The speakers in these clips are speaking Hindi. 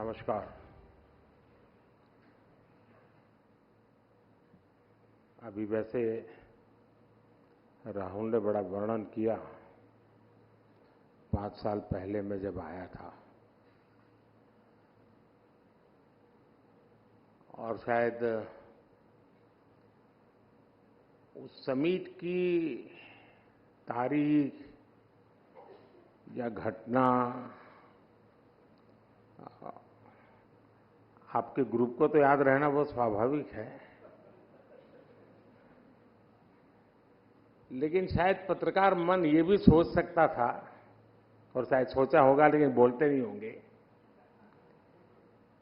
नमस्कार। अभी वैसे राहुल ने बड़ा वर्णन किया 5 साल पहले मैं जब आया था, और शायद उस समिट की तारीख या घटना आपके ग्रुप को तो याद रहना बहुत स्वाभाविक है, लेकिन शायद पत्रकार मन ये भी सोच सकता था, और शायद सोचा होगा लेकिन बोलते नहीं होंगे,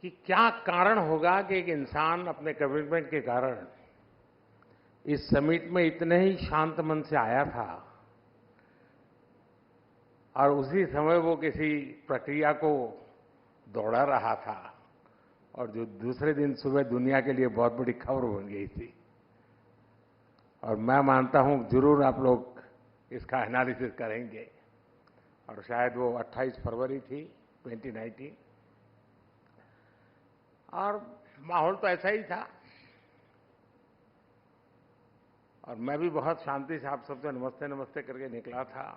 कि क्या कारण होगा कि एक इंसान अपने कमिटमेंट के कारण इस समिट में इतने ही शांत मन से आया था और उसी समय वो किसी प्रक्रिया को दौड़ा रहा था, और जो दूसरे दिन सुबह दुनिया के लिए बहुत बड़ी खबर बन गई थी। और मैं मानता हूं जरूर आप लोग इसका एनालिसिस करेंगे, और शायद वो 28 फरवरी थी 2019, और माहौल तो ऐसा ही था। और मैं भी बहुत शांति से आप सबसे नमस्ते नमस्ते करके निकला था,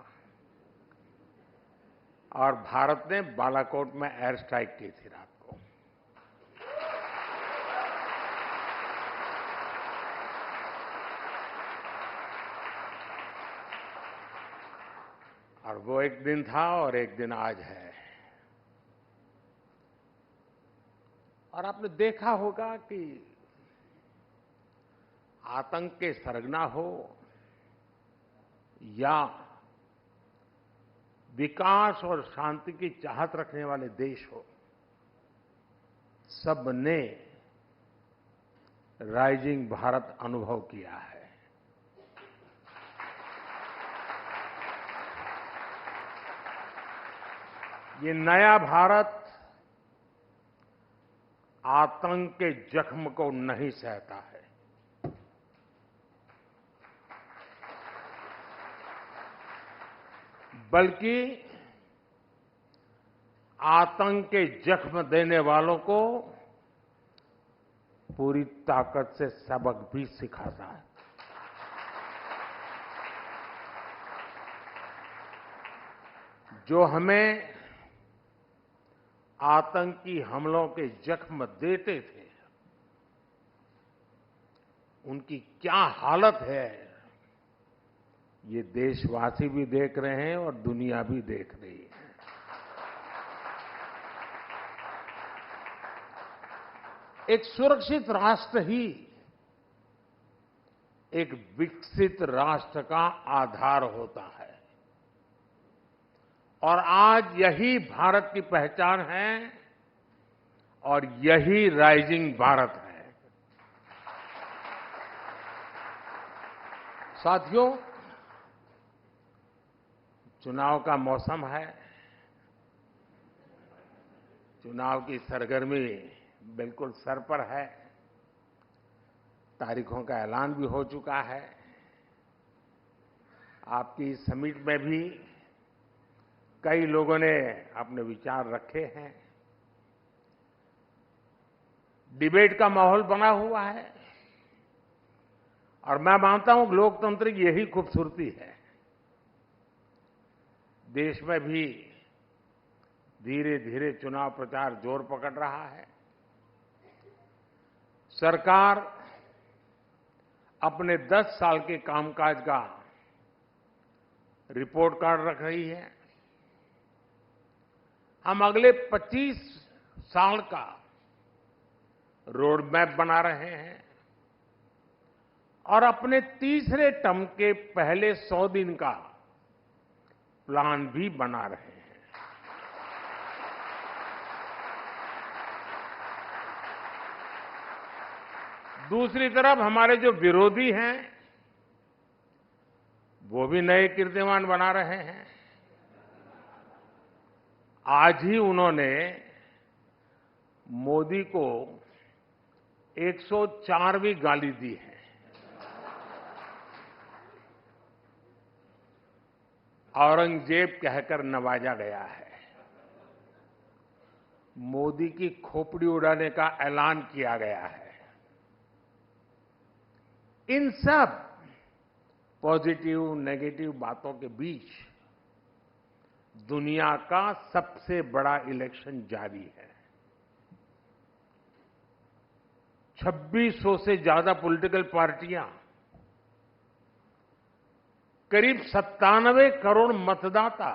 और भारत ने बालाकोट में एयर स्ट्राइक की थी रात को। और वो एक दिन था और एक दिन आज है। और आपने देखा होगा कि आतंक के सरगना हो या विकास और शांति की चाहत रखने वाले देश हो, सबने राइजिंग भारत अनुभव किया है। ये नया भारत आतंक के जख्म को नहीं सहता है। बल्कि आतंक के जख्म देने वालों को पूरी ताकत से सबक भी सिखाता है। जो हमें आतंकी हमलों के जख्म देते थे, उनकी क्या हालत है, ये देशवासी भी देख रहे हैं और दुनिया भी देख रही है। एक सुरक्षित राष्ट्र ही एक विकसित राष्ट्र का आधार होता है, और आज यही भारत की पहचान है, और यही राइजिंग भारत है। साथियों, चुनाव का मौसम है, चुनाव की सरगर्मी बिल्कुल सर पर है, तारीखों का ऐलान भी हो चुका है। आपकी समिट में भी कई लोगों ने अपने विचार रखे हैं, डिबेट का माहौल बना हुआ है, और मैं मानता हूं लोकतंत्र की यही खूबसूरती है। देश में भी धीरे धीरे चुनाव प्रचार जोर पकड़ रहा है। सरकार अपने 10 साल के कामकाज का रिपोर्ट कार्ड रख रही है। हम अगले 25 साल का रोड मैप बना रहे हैं, और अपने तीसरे टर्म के पहले 100 दिन का प्लान भी बना रहे हैं। दूसरी तरफ हमारे जो विरोधी हैं, वो भी नए कीर्तिमान बना रहे हैं। आज ही उन्होंने मोदी को 104वीं गाली दी है। औरंगजेब कहकर नवाजा गया है। मोदी की खोपड़ी उड़ाने का ऐलान किया गया है। इन सब पॉजिटिव नेगेटिव बातों के बीच दुनिया का सबसे बड़ा इलेक्शन जारी है। 2600 से ज्यादा पॉलिटिकल पार्टियां, करीब 97 करोड़ मतदाता,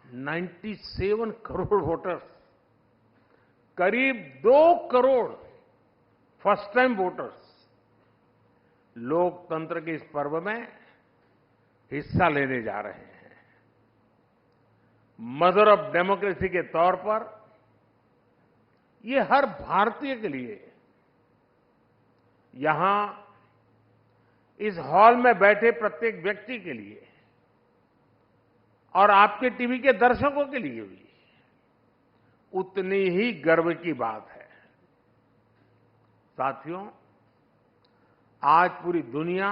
97 करोड़ वोटर्स, करीब 2 करोड़ फर्स्ट टाइम वोटर्स लोकतंत्र के इस पर्व में हिस्सा लेने जा रहे हैं। मदर ऑफ डेमोक्रेसी के तौर पर ये हर भारतीय के लिए, यहां इस हॉल में बैठे प्रत्येक व्यक्ति के लिए और आपके टीवी के दर्शकों के लिए भी उतनी ही गर्व की बात है। साथियों, आज पूरी दुनिया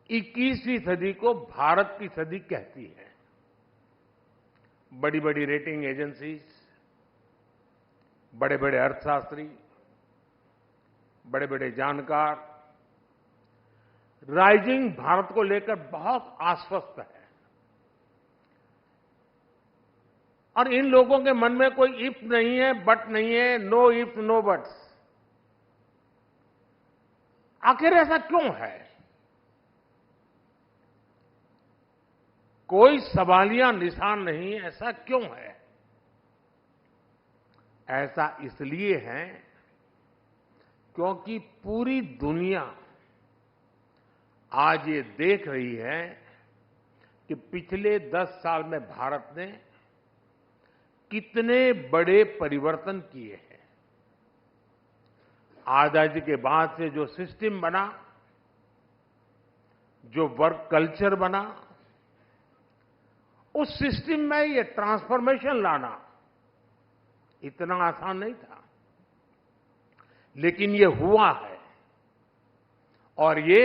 21वीं सदी को भारत की सदी कहती है। बड़ी बड़ी रेटिंग एजेंसीज, बड़े बड़े अर्थशास्त्री, बड़े बड़े जानकार राइजिंग भारत को लेकर बहुत आश्वस्त है। और इन लोगों के मन में कोई इफ नहीं है, बट नहीं है, नो इफ नो बट्स। आखिर ऐसा क्यों है? कोई सवालिया निशान नहीं, ऐसा क्यों है? ऐसा इसलिए है क्योंकि पूरी दुनिया आज ये देख रही है कि पिछले 10 साल में भारत ने कितने बड़े परिवर्तन किए हैं। आजादी के बाद से जो सिस्टम बना, जो वर्क कल्चर बना, उस सिस्टम में ये ट्रांसफॉर्मेशन लाना इतना आसान नहीं था, लेकिन ये हुआ है और ये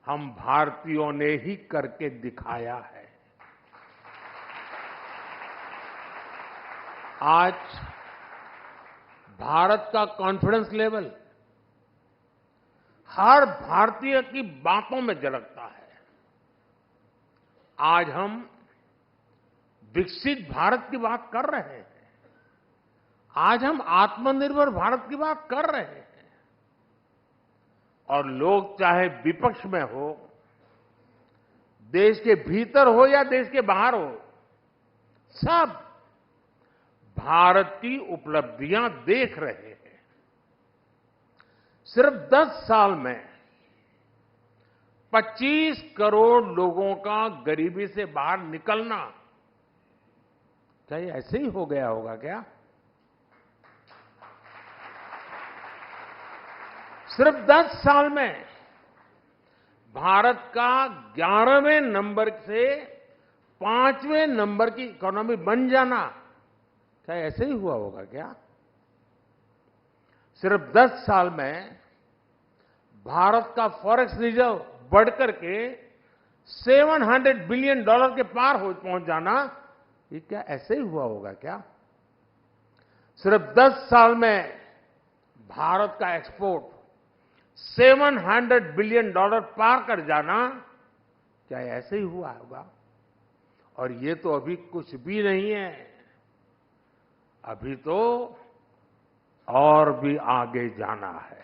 हम भारतीयों ने ही करके दिखाया है। आज भारत का कॉन्फिडेंस लेवल हर भारतीय की बातों में झलकता है। आज हम विकसित भारत की बात कर रहे हैं। आज हम आत्मनिर्भर भारत की बात कर रहे हैं। और लोग चाहे विपक्ष में हो, देश के भीतर हो या देश के बाहर हो, सब भारत की उपलब्धियां देख रहे हैं। सिर्फ 10 साल में 25 करोड़ लोगों का गरीबी से बाहर निकलना, क्या ये ऐसे ही हो गया होगा क्या? सिर्फ 10 साल में भारत का 11वें नंबर से 5वें नंबर की इकोनॉमी बन जाना, क्या ऐसे ही हुआ होगा क्या? सिर्फ 10 साल में भारत का फॉरेक्स रिजर्व बढ़कर के $700 बिलियन के पार पहुंच जाना, ये क्या ऐसे ही हुआ होगा क्या? सिर्फ 10 साल में भारत का एक्सपोर्ट $700 बिलियन पार कर जाना, क्या ऐसे ही हुआ होगा? और ये तो अभी कुछ भी नहीं है, अभी तो और भी आगे जाना है।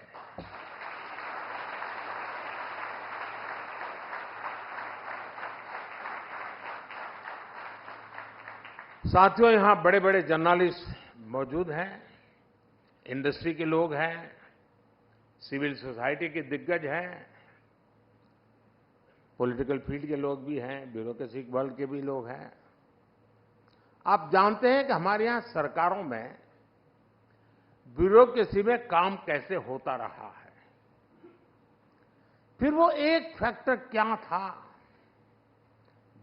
साथियों, यहां बड़े बड़े जर्नलिस्ट मौजूद हैं, इंडस्ट्री के लोग हैं, सिविल सोसाइटी के दिग्गज हैं, पॉलिटिकल फील्ड के लोग भी हैं, ब्यूरोक्रेसी वर्ल्ड के भी लोग हैं। आप जानते हैं कि हमारे यहां सरकारों में ब्यूरोक्रेसी में काम कैसे होता रहा है। फिर वो एक फैक्टर क्या था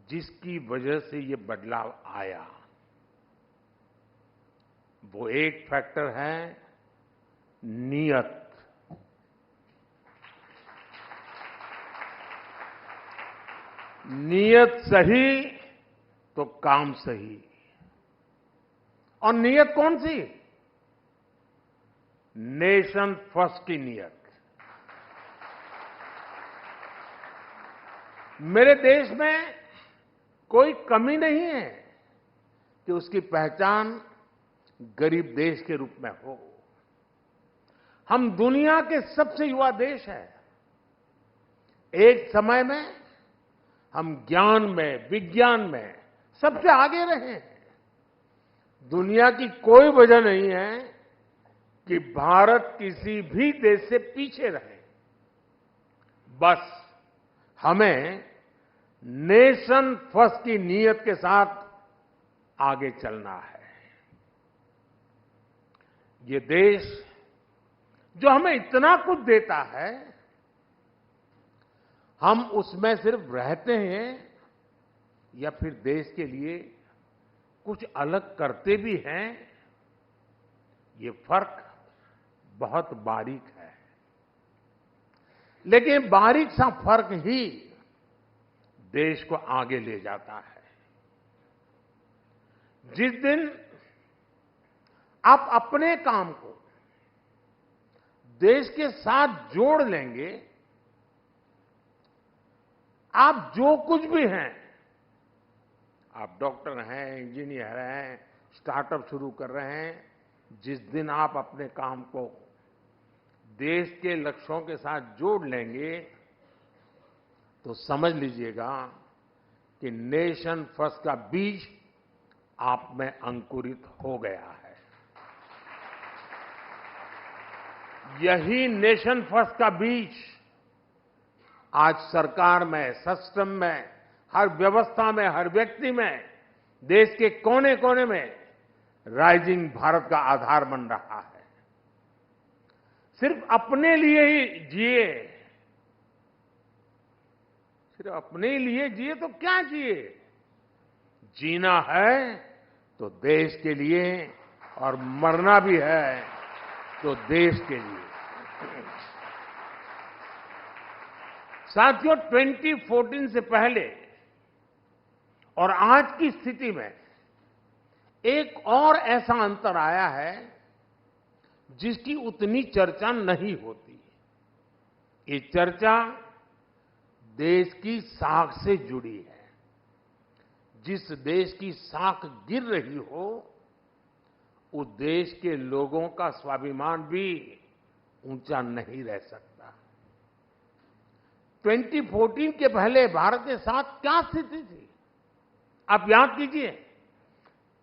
जिसकी वजह से ये बदलाव आया? वो एक फैक्टर है नियत। नियत सही तो काम सही। और नीयत कौन सी? नेशन फर्स्ट की नीयत। मेरे देश में कोई कमी नहीं है कि उसकी पहचान गरीब देश के रूप में हो। हम दुनिया के सबसे युवा देश हैं। एक समय में हम ज्ञान में, विज्ञान में सबसे आगे रहे हैं। दुनिया की कोई वजह नहीं है कि भारत किसी भी देश से पीछे रहे। बस हमें नेशन फर्स्ट की नीयत के साथ आगे चलना है। ये देश जो हमें इतना कुछ देता है, हम उसमें सिर्फ रहते हैं या फिर देश के लिए कुछ अलग करते भी हैं, ये फर्क बहुत बारीक है। लेकिन बारीक सा फर्क ही देश को आगे ले जाता है। जिस दिन आप अपने काम को देश के साथ जोड़ लेंगे, आप जो कुछ भी हैं, आप डॉक्टर हैं, इंजीनियर हैं, स्टार्टअप शुरू कर रहे हैं, जिस दिन आप अपने काम को देश के लक्ष्यों के साथ जोड़ लेंगे, तो समझ लीजिएगा कि नेशन फर्स्ट का बीज आप में अंकुरित हो गया है। यही नेशन फर्स्ट का बीज आज सरकार में, सिस्टम में, हर व्यवस्था में, हर व्यक्ति में, देश के कोने कोने में राइजिंग भारत का आधार बन रहा है। सिर्फ अपने लिए ही जिए, सिर्फ अपने लिए जिए तो क्या जिए? जीना है तो देश के लिए, और मरना भी है तो देश के लिए। साथियों, 2014 से पहले और आज की स्थिति में एक और ऐसा अंतर आया है जिसकी उतनी चर्चा नहीं होती। ये चर्चा देश की साख से जुड़ी है। जिस देश की साख गिर रही हो, उस देश के लोगों का स्वाभिमान भी ऊंचा नहीं रह सकता। 2014 के पहले भारत के साथ क्या स्थिति थी? आप याद कीजिए,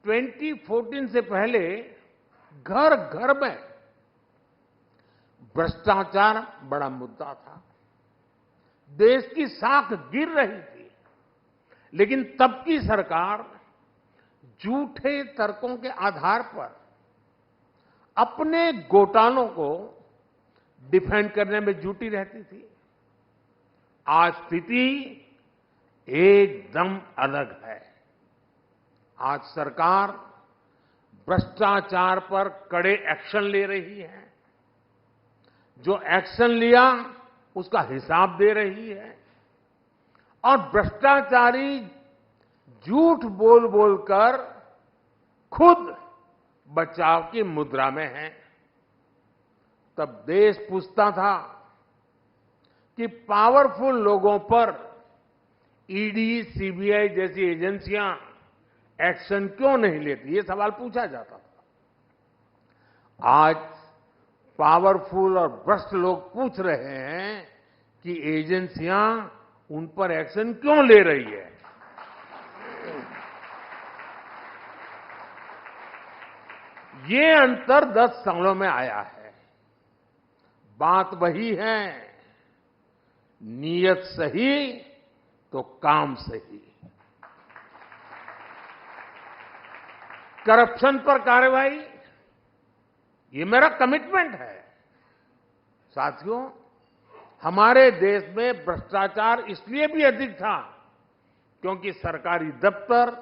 2014 से पहले घर घर में भ्रष्टाचार बड़ा मुद्दा था। देश की साख गिर रही थी, लेकिन तब की सरकार झूठे तर्कों के आधार पर अपने घोटालों को डिफेंड करने में जुटी रहती थी। आज स्थिति एकदम अलग है। आज सरकार भ्रष्टाचार पर कड़े एक्शन ले रही है। जो एक्शन लिया उसका हिसाब दे रही है, और भ्रष्टाचारी झूठ बोल बोलकर खुद बचाव की मुद्रा में है। तब देश पूछता था कि पावरफुल लोगों पर ईडी, सीबीआई जैसी एजेंसियां एक्शन क्यों नहीं लेती, ये सवाल पूछा जाता था। आज पावरफुल और भ्रष्ट लोग पूछ रहे हैं कि एजेंसियां उन पर एक्शन क्यों ले रही है। ये अंतर 10 सालों में आया है। बात वही है, नीयत सही तो काम सही। करप्शन पर कार्रवाई, ये मेरा कमिटमेंट है। साथियों, हमारे देश में भ्रष्टाचार इसलिए भी अधिक था क्योंकि सरकारी दफ्तर,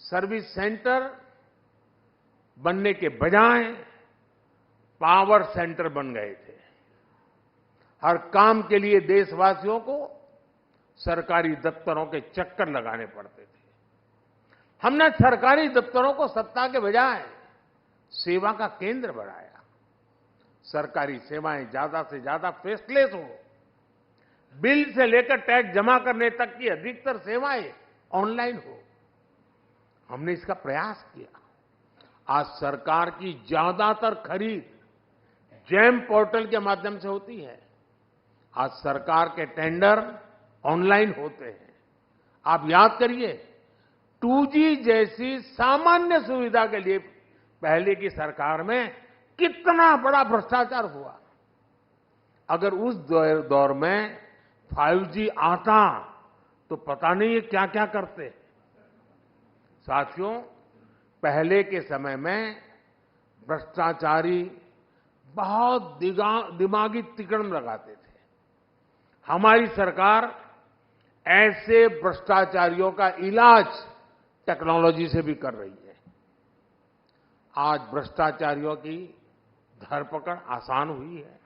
सर्विस सेंटर बनने के बजाय पावर सेंटर बन गए थे। हर काम के लिए देशवासियों को सरकारी दफ्तरों के चक्कर लगाने पड़ते थे। हमने सरकारी दफ्तरों को सत्ता के बजाय सेवा का केंद्र बनाया। सरकारी सेवाएं ज्यादा से ज्यादा फेसलेस हो, बिल से लेकर टैक्स जमा करने तक की अधिकतर सेवाएं ऑनलाइन हो। हमने इसका प्रयास किया। आज सरकार की ज्यादातर खरीद जेम पोर्टल के माध्यम से होती है। आज सरकार के टेंडर ऑनलाइन होते हैं। आप याद करिए, 2G जैसी सामान्य सुविधा के लिए पहले की सरकार में कितना बड़ा भ्रष्टाचार हुआ। अगर उस दौर में 5G आता तो पता नहीं ये क्या क्या करते। साथियों, पहले के समय में भ्रष्टाचारी बहुत दिमागी तिकड़म लगाते थे। हमारी सरकार ऐसे भ्रष्टाचारियों का इलाज टेक्नोलॉजी से भी कर रही है। आज भ्रष्टाचारियों की धरपकड़ आसान हुई है।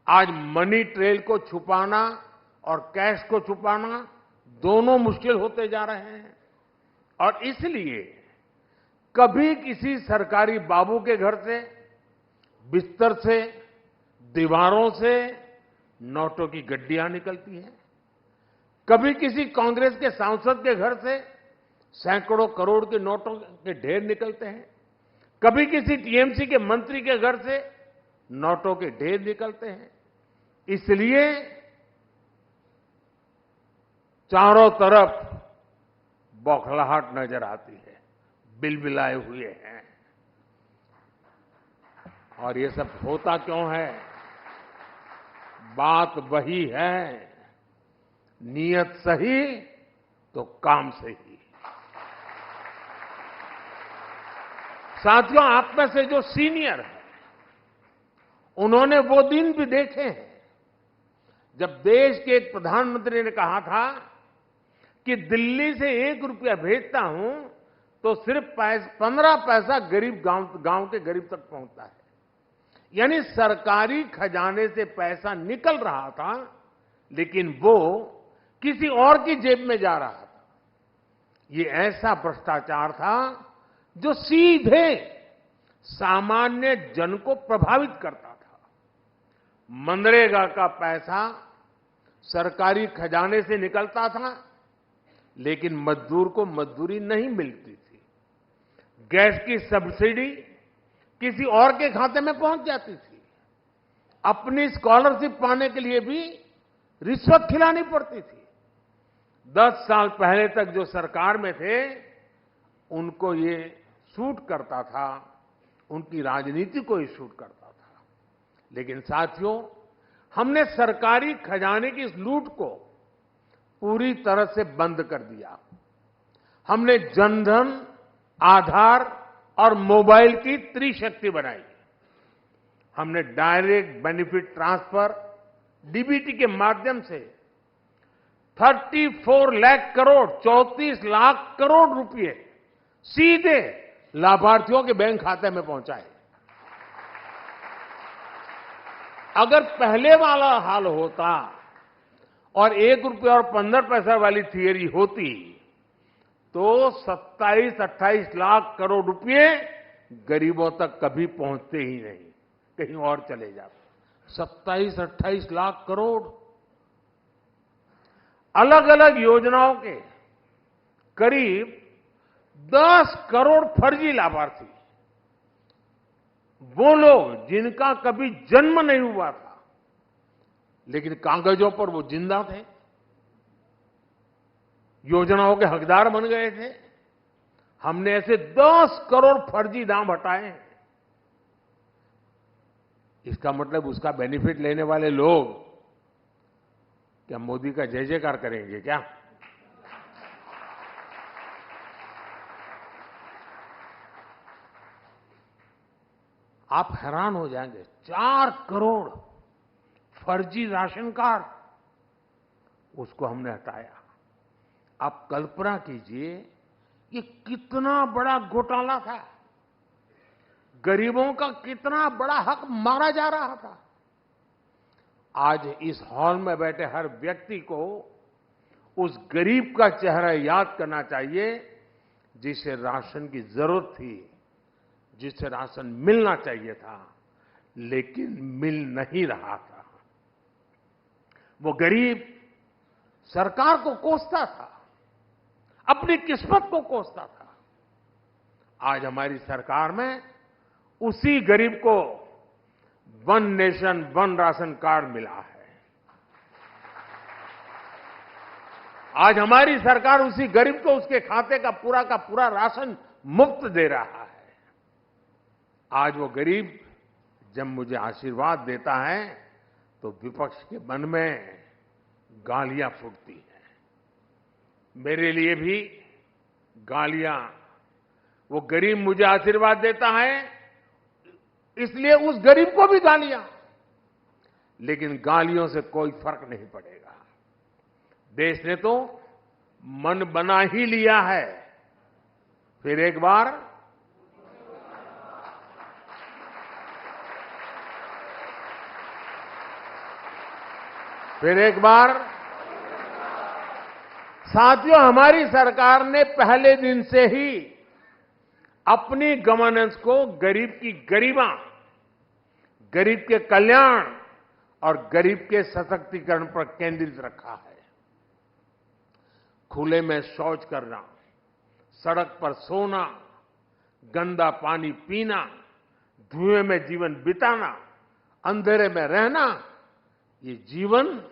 आज मनी ट्रेल को छुपाना और कैश को छुपाना दोनों मुश्किल होते जा रहे हैं। और इसलिए कभी किसी सरकारी बाबू के घर से, बिस्तर से, दीवारों से नोटों की गड्डियां निकलती हैं। कभी किसी कांग्रेस के सांसद के घर से सैकड़ों करोड़ के नोटों के ढेर निकलते हैं। कभी किसी टीएमसी के मंत्री के घर से नोटों के ढेर निकलते हैं। इसलिए चारों तरफ बौखलाहट नजर आती है, बिलबिलाए हुए हैं। और ये सब होता क्यों है? बात वही है, नीयत सही तो काम सही। साथियों, आप में से जो सीनियर हैं, उन्होंने वो दिन भी देखे हैं जब देश के एक प्रधानमंत्री ने कहा था कि दिल्ली से 1 रुपया भेजता हूं तो सिर्फ 15 पैसा गरीब गांव के गरीब तक पहुंचता है। यानी सरकारी खजाने से पैसा निकल रहा था, लेकिन वो किसी और की जेब में जा रहा था। ये ऐसा भ्रष्टाचार था जो सीधे सामान्य जन को प्रभावित करता था। मनरेगा का पैसा सरकारी खजाने से निकलता था, लेकिन मजदूर को मजदूरी नहीं मिलती थी। गैस की सब्सिडी किसी और के खाते में पहुंच जाती थी। अपनी स्कॉलरशिप पाने के लिए भी रिश्वत खिलानी पड़ती थी। 10 साल पहले तक जो सरकार में थे, उनको ये सूट करता था, उनकी राजनीति को ही सूट करता था। लेकिन साथियों, हमने सरकारी खजाने की इस लूट को पूरी तरह से बंद कर दिया। हमने जनधन, आधार और मोबाइल की त्रिशक्ति बनाई। हमने डायरेक्ट बेनिफिट ट्रांसफर, डीबीटी के माध्यम से 34 लाख करोड़, 34 लाख करोड़ रुपए सीधे लाभार्थियों के बैंक खाते में पहुंचाए। अगर पहले वाला हाल होता और 1 रुपया और 15 पैसा वाली थियरी होती तो 27-28 लाख करोड़ रुपए गरीबों तक कभी पहुंचते ही नहीं, कहीं और चले जाते। 27-28 लाख करोड़। अलग अलग योजनाओं के करीब 10 करोड़ फर्जी लाभार्थी, वो लोग जिनका कभी जन्म नहीं हुआ था, लेकिन कागजों पर वो जिंदा थे, योजनाओं के हकदार बन गए थे। हमने ऐसे 10 करोड़ फर्जी नाम हटाए हैं। इसका मतलब उसका बेनिफिट लेने वाले लोग क्या मोदी का जय जयकार करेंगे क्या? आप हैरान हो जाएंगे, 4 करोड़ फर्जी राशन कार्ड, उसको हमने हटाया। आप कल्पना कीजिए, ये कितना बड़ा घोटाला था। गरीबों का कितना बड़ा हक मारा जा रहा था। आज इस हॉल में बैठे हर व्यक्ति को उस गरीब का चेहरा याद करना चाहिए जिसे राशन की जरूरत थी, जिसे राशन मिलना चाहिए था, लेकिन मिल नहीं रहा था। वो गरीब सरकार को कोसता था, अपनी किस्मत को कोसता था। आज हमारी सरकार में उसी गरीब को one nation one ration card मिला है। आज हमारी सरकार उसी गरीब को उसके खाते का पूरा राशन मुफ्त दे रहा है। आज वो गरीब जब मुझे आशीर्वाद देता है तो विपक्ष के मन में गालियां फूटती हैं। मेरे लिए भी गालियां, वो गरीब मुझे आशीर्वाद देता है इसलिए उस गरीब को भी गालियां, लेकिन गालियों से कोई फर्क नहीं पड़ेगा। देश ने तो मन बना ही लिया है। फिर एक बार साथियों, हमारी सरकार ने पहले दिन से ही अपनी गवर्नेंस को गरीब की गरिमा, गरीब के कल्याण और गरीब के सशक्तिकरण पर केंद्रित रखा है। खुले में शौच करना, सड़क पर सोना, गंदा पानी पीना, धुएं में जीवन बिताना, अंधेरे में रहना, ये जीवन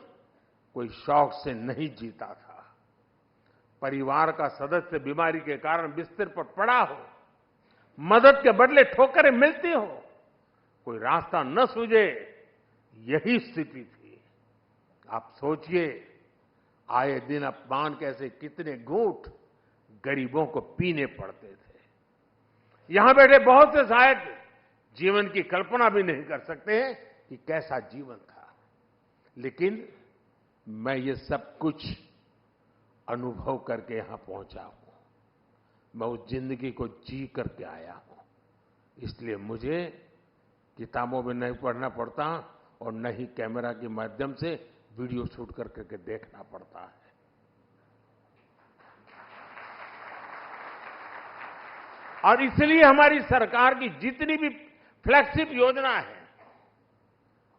कोई शौक से नहीं जीता था। परिवार का सदस्य बीमारी के कारण बिस्तर पर पड़ा हो, मदद के बदले ठोकरें मिलती हो, कोई रास्ता न सूझे, यही स्थिति थी। आप सोचिए, आए दिन अपमान कैसे कितने घूंट गरीबों को पीने पड़ते थे। यहां बैठे बहुत से शायद जीवन की कल्पना भी नहीं कर सकते हैं कि कैसा जीवन था, लेकिन मैं ये सब कुछ अनुभव करके यहां पहुंचा हूं। मैं उस जिंदगी को जी करके आया हूं, इसलिए मुझे किताबों में नहीं पढ़ना पड़ता और न ही कैमरा के माध्यम से वीडियो शूट करके देखना पड़ता है। और इसलिए हमारी सरकार की जितनी भी फ्लैगशिप योजना है,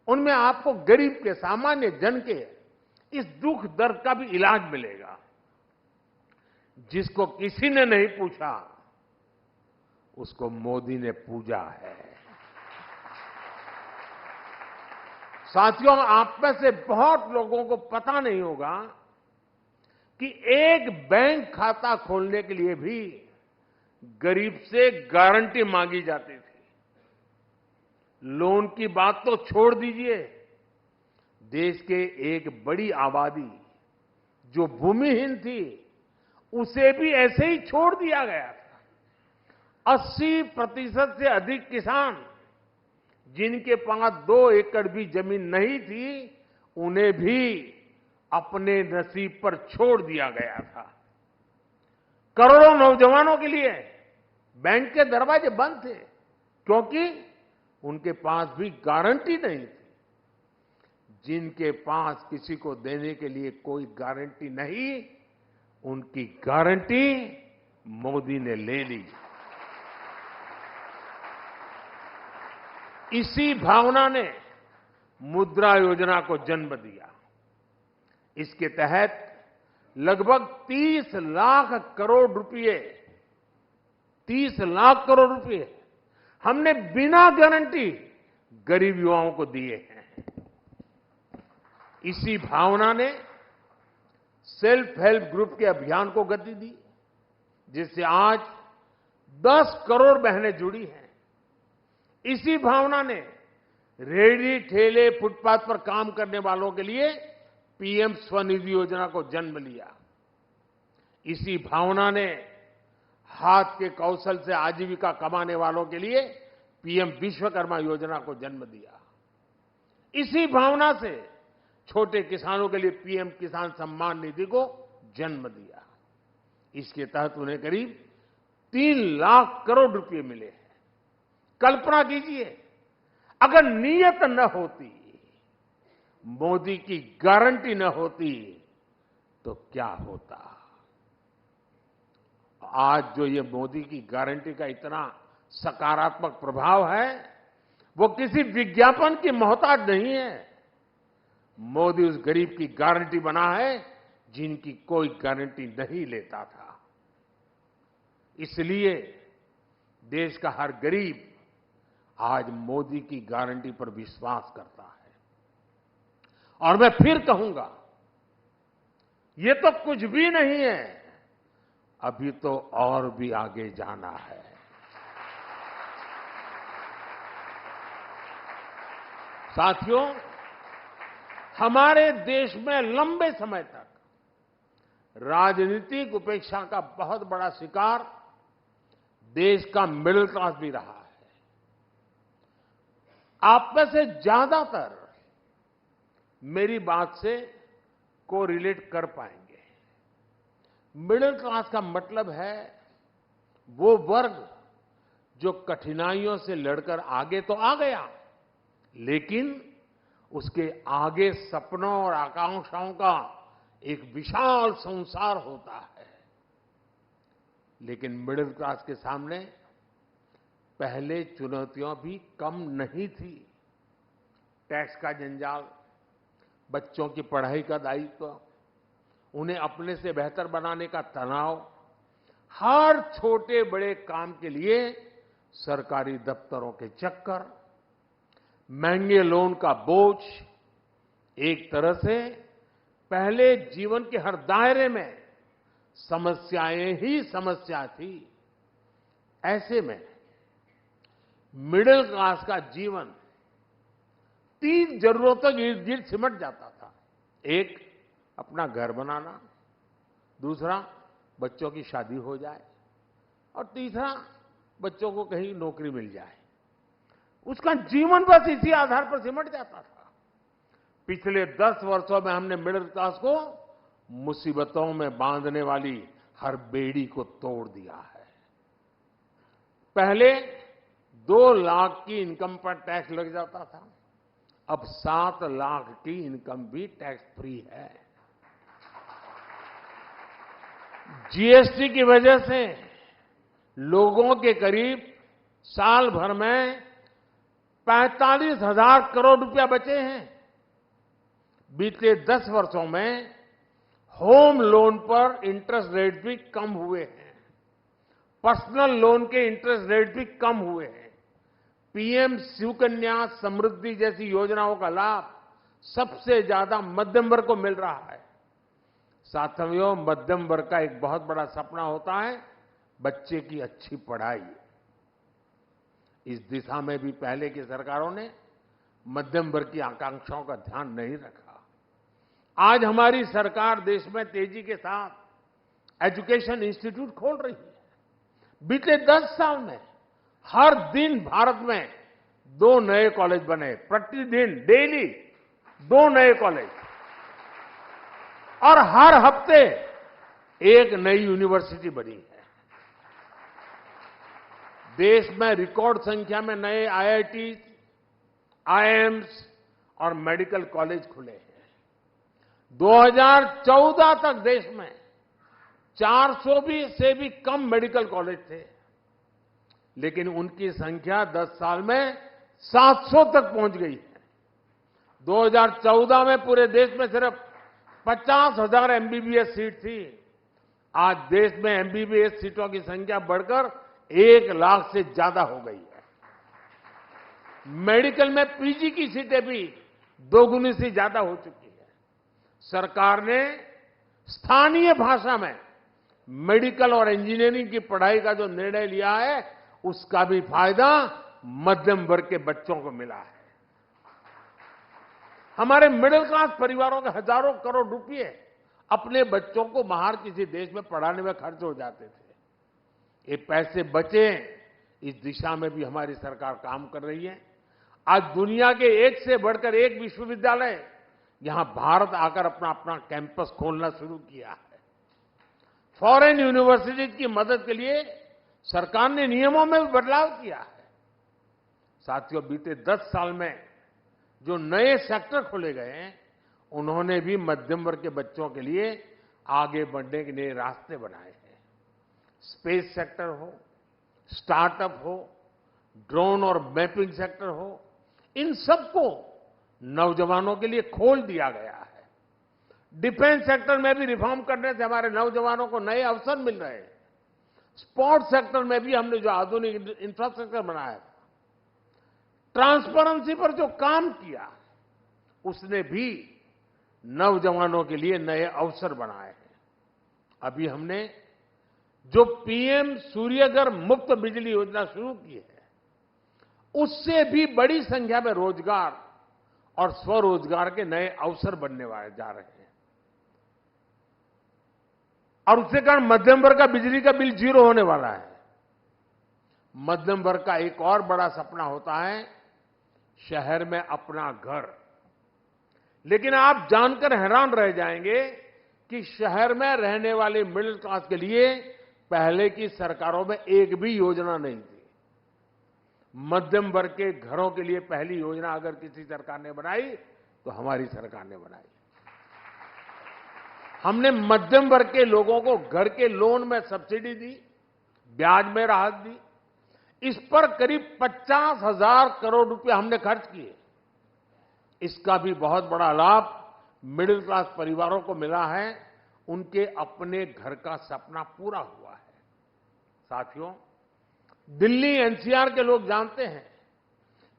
उनमें आपको गरीब के, सामान्य जन के इस दुख दर्द का भी इलाज मिलेगा। जिसको किसी ने नहीं पूछा, उसको मोदी ने पूजा है। साथियों, आप में से बहुत लोगों को पता नहीं होगा कि एक बैंक खाता खोलने के लिए भी गरीब से गारंटी मांगी जाती थी। लोन की बात तो छोड़ दीजिए, देश के एक बड़ी आबादी जो भूमिहीन थी, उसे भी ऐसे ही छोड़ दिया गया था। 80% से अधिक किसान जिनके पास 2 एकड़ भी जमीन नहीं थी, उन्हें भी अपने नसीब पर छोड़ दिया गया था। करोड़ों नौजवानों के लिए बैंक के दरवाजे बंद थे, क्योंकि उनके पास भी गारंटी नहीं थी। जिनके पास किसी को देने के लिए कोई गारंटी नहीं, उनकी गारंटी मोदी ने ले ली। इसी भावना ने मुद्रा योजना को जन्म दिया। इसके तहत लगभग 30 लाख करोड़ रुपए हमने बिना गारंटी गरीब युवाओं को दिए हैं। इसी भावना ने सेल्फ हेल्प ग्रुप के अभियान को गति दी, जिससे आज 10 करोड़ बहनें जुड़ी हैं। इसी भावना ने रेहड़ी ठेले फुटपाथ पर काम करने वालों के लिए पीएम स्वनिधि योजना को जन्म लिया। इसी भावना ने हाथ के कौशल से आजीविका कमाने वालों के लिए पीएम विश्वकर्मा योजना को जन्म दिया। इसी भावना से छोटे किसानों के लिए पीएम किसान सम्मान निधि को जन्म दिया। इसके तहत उन्हें करीब 3 लाख करोड़ रुपए मिले हैं। कल्पना कीजिए, अगर नीयत न होती, मोदी की गारंटी न होती, तो क्या होता। आज जो ये मोदी की गारंटी का इतना सकारात्मक प्रभाव है, वो किसी विज्ञापन की मोहताज नहीं है। मोदी उस गरीब की गारंटी बना है जिनकी कोई गारंटी नहीं लेता था। इसलिए देश का हर गरीब आज मोदी की गारंटी पर विश्वास करता है। और मैं फिर कहूंगा, ये तो कुछ भी नहीं है, अभी तो और भी आगे जाना है। साथियों, हमारे देश में लंबे समय तक राजनीतिक उपेक्षा का बहुत बड़ा शिकार देश का मिडिल क्लास भी रहा है। आप में से ज्यादातर मेरी बात से कोरिलेट कर पाएंगे। मिडिल क्लास का मतलब है वो वर्ग जो कठिनाइयों से लड़कर आगे तो आ गया, लेकिन उसके आगे सपनों और आकांक्षाओं का एक विशाल संसार होता है। लेकिन मिडिल क्लास के सामने पहले चुनौतियां भी कम नहीं थी। टैक्स का जंजाल, बच्चों की पढ़ाई का दायित्व, उन्हें अपने से बेहतर बनाने का तनाव, हर छोटे बड़े काम के लिए सरकारी दफ्तरों के चक्कर, महंगे लोन का बोझ, एक तरह से पहले जीवन के हर दायरे में समस्याएं ही समस्या थी। ऐसे में मिडिल क्लास का जीवन 3 जरूरतों के इर्द गिर्द सिमट जाता था। एक, अपना घर बनाना, दूसरा, बच्चों की शादी हो जाए, और तीसरा, बच्चों को कहीं नौकरी मिल जाए। उसका जीवन बस इसी आधार पर सिमट जाता था। पिछले 10 वर्षों में हमने मिडिल क्लास को मुसीबतों में बांधने वाली हर बेड़ी को तोड़ दिया है। पहले 2 लाख की इनकम पर टैक्स लग जाता था, अब 7 लाख की इनकम भी टैक्स फ्री है। जीएसटी की वजह से लोगों के करीब साल भर में 45,000 करोड़ रुपया बचे हैं। बीते 10 वर्षों में होम लोन पर इंटरेस्ट रेट भी कम हुए हैं, पर्सनल लोन के इंटरेस्ट रेट भी कम हुए हैं। पीएम सुकन्या समृद्धि जैसी योजनाओं का लाभ सबसे ज्यादा मध्यम वर्ग को मिल रहा है। साथियों, मध्यम वर्ग का एक बहुत बड़ा सपना होता है बच्चे की अच्छी पढ़ाई। इस दिशा में भी पहले की सरकारों ने मध्यम वर्ग की आकांक्षाओं का ध्यान नहीं रखा। आज हमारी सरकार देश में तेजी के साथ एजुकेशन इंस्टीट्यूट खोल रही है। बीते 10 साल में हर दिन भारत में 2 नए कॉलेज बने, प्रतिदिन डेली 2 नए कॉलेज, और हर हफ्ते एक नई यूनिवर्सिटी बनी है। देश में रिकॉर्ड संख्या में नए आईआईटी, आईआईएम्स और मेडिकल कॉलेज खुले हैं। 2014 तक देश में 400 से भी कम मेडिकल कॉलेज थे, लेकिन उनकी संख्या 10 साल में 700 तक पहुंच गई है। 2014 में पूरे देश में सिर्फ 50,000 एमबीबीएस सीट थी। आज देश में एमबीबीएस सीटों की संख्या बढ़कर 1 लाख से ज्यादा हो गई है। मेडिकल में पीजी की सीटें भी 2 गुनी से ज्यादा हो चुकी है। सरकार ने स्थानीय भाषा में मेडिकल और इंजीनियरिंग की पढ़ाई का जो निर्णय लिया है, उसका भी फायदा मध्यम वर्ग के बच्चों को मिला है। हमारे मिडिल क्लास परिवारों के हजारों करोड़ रुपए अपने बच्चों को बाहर किसी देश में पढ़ाने में खर्च हो जाते थे। ये पैसे बचे, इस दिशा में भी हमारी सरकार काम कर रही है। आज दुनिया के एक से बढ़कर एक विश्वविद्यालय यहां भारत आकर अपना अपना कैंपस खोलना शुरू किया है। फॉरेन यूनिवर्सिटी की मदद के लिए सरकार ने नियमों में भी बदलाव किया है। साथियों, बीते 10 साल में जो नए सेक्टर खोले गए हैं, उन्होंने भी मध्यम वर्ग के बच्चों के लिए आगे बढ़ने के नए रास्ते बनाए हैं। स्पेस सेक्टर हो, स्टार्टअप हो, ड्रोन और मैपिंग सेक्टर हो, इन सबको नौजवानों के लिए खोल दिया गया है। डिफेंस सेक्टर में भी रिफॉर्म करने से हमारे नौजवानों को नए अवसर मिल रहे हैं। स्पोर्ट्स सेक्टर में भी हमने जो आधुनिक इंफ्रास्ट्रक्चर बनाया था, ट्रांसपेरेंसी पर जो काम किया, उसने भी नौजवानों के लिए नए अवसर बनाए हैं। अभी हमने जो पीएम सूर्यघर मुफ्त बिजली योजना शुरू की है, उससे भी बड़ी संख्या में रोजगार और स्वरोजगार के नए अवसर बनने वाले जा रहे हैं। और उसके कारण मध्यम वर्ग का बिजली का बिल 0 होने वाला है। मध्यम वर्ग का एक और बड़ा सपना होता है शहर में अपना घर। लेकिन आप जानकर हैरान रह जाएंगे कि शहर में रहने वाले मिडिल क्लास के लिए पहले की सरकारों में एक भी योजना नहीं थी। मध्यम वर्ग के घरों के लिए पहली योजना अगर किसी सरकार ने बनाई तो हमारी सरकार ने बनाई। हमने मध्यम वर्ग के लोगों को घर के लोन में सब्सिडी दी, ब्याज में राहत दी। इस पर करीब 50,000 करोड़ रुपए हमने खर्च किए। इसका भी बहुत बड़ा लाभ मिडिल क्लास परिवारों को मिला है। उनके अपने घर का सपना पूरा हुआ है। साथियों, दिल्ली एनसीआर के लोग जानते हैं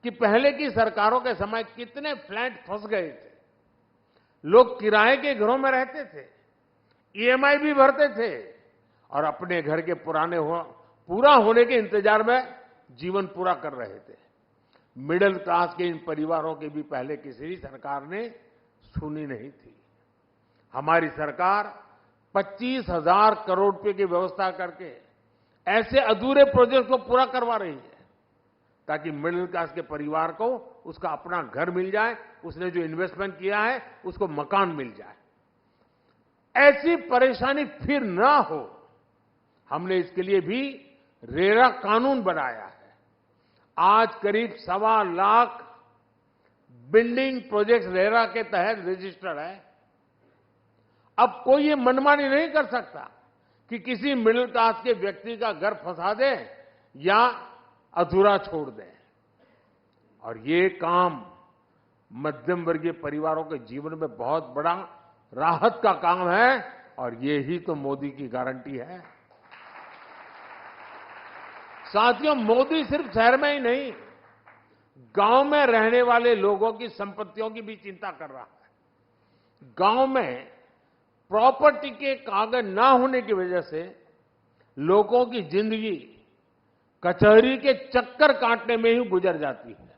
कि पहले की सरकारों के समय कितने फ्लैट फंस गए थे। लोग किराए के घरों में रहते थे, ईएमआई भी भरते थे और अपने घर के पूरा होने के इंतजार में जीवन पूरा कर रहे थे। मिडिल क्लास के इन परिवारों की भी पहले किसी भी सरकार ने सुनी नहीं थी। हमारी सरकार 25,000 करोड़ रुपए की व्यवस्था करके ऐसे अधूरे प्रोजेक्ट को पूरा करवा रही है ताकि मिडिल क्लास के परिवार को उसका अपना घर मिल जाए, उसने जो इन्वेस्टमेंट किया है उसको मकान मिल जाए। ऐसी परेशानी फिर ना हो, हमने इसके लिए भी रेरा कानून बनाया है। आज करीब 1.25 लाख बिल्डिंग प्रोजेक्ट रेरा के तहत रजिस्टर्ड है। अब कोई ये मनमानी नहीं कर सकता कि किसी मिडिल क्लास के व्यक्ति का घर फंसा दे या अधूरा छोड़ दे। और ये काम मध्यम वर्गीय परिवारों के जीवन में बहुत बड़ा राहत का काम है और ये ही तो मोदी की गारंटी है। साथियों, मोदी सिर्फ शहर में ही नहीं, गांव में रहने वाले लोगों की संपत्तियों की भी चिंता कर रहा है। गांव में प्रॉपर्टी के कागज ना होने की वजह से लोगों की जिंदगी कचहरी के चक्कर काटने में ही गुजर जाती है।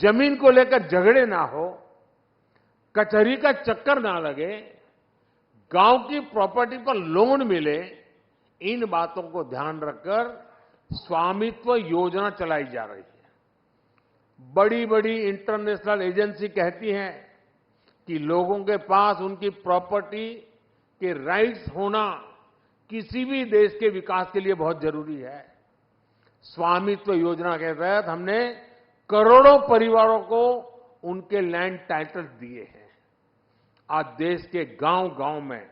जमीन को लेकर झगड़े ना हो, कचहरी का चक्कर ना लगे, गांव की प्रॉपर्टी पर लोन मिले, इन बातों को ध्यान रखकर स्वामित्व योजना चलाई जा रही है। बड़ी बड़ी इंटरनेशनल एजेंसी कहती हैं कि लोगों के पास उनकी प्रॉपर्टी के राइट्स होना किसी भी देश के विकास के लिए बहुत जरूरी है। स्वामित्व योजना के तहत हमने करोड़ों परिवारों को उनके लैंड टाइटल्स दिए हैं। आज देश के गांव-गांव में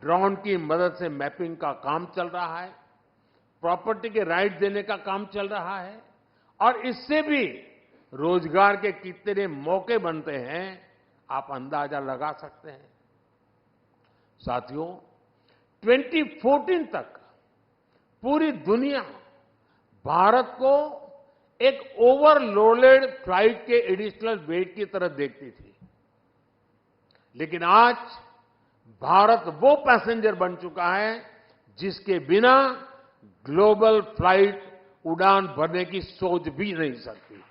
ड्रोन की मदद से मैपिंग का काम चल रहा है, प्रॉपर्टी के राइट देने का काम चल रहा है और इससे भी रोजगार के कितने मौके बनते हैं, आप अंदाजा लगा सकते हैं। साथियों, 2014 तक पूरी दुनिया भारत को एक ओवरलोडेड फ्लाइट के एडिशनल वेट की तरह देखती थी। लेकिन आज भारत वो पैसेंजर बन चुका है जिसके बिना ग्लोबल फ्लाइट उड़ान भरने की सोच भी नहीं सकती।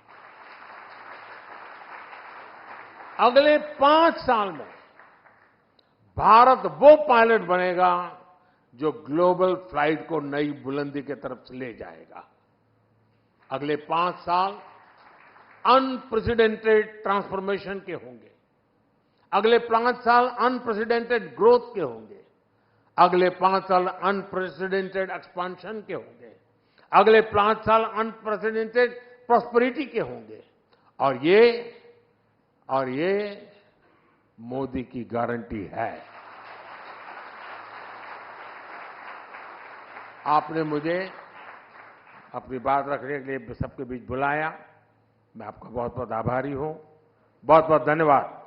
अगले 5 साल में भारत वो पायलट बनेगा जो ग्लोबल फ्लाइट को नई बुलंदी की तरफ ले जाएगा। अगले 5 साल अनप्रेसिडेंटेड ट्रांसफॉर्मेशन के होंगे। अगले 5 साल अनप्रेसिडेंटेड ग्रोथ के होंगे। अगले 5 साल अनप्रेसिडेंटेड एक्सपांशन के होंगे। अगले 5 साल अनप्रेसिडेंटेड प्रॉस्पेरिटी के होंगे। और ये मोदी की गारंटी है। आपने मुझे अपनी बात रखने के लिए सबके बीच बुलाया। मैं आपका बहुत बहुत आभारी हूं। बहुत बहुत धन्यवाद।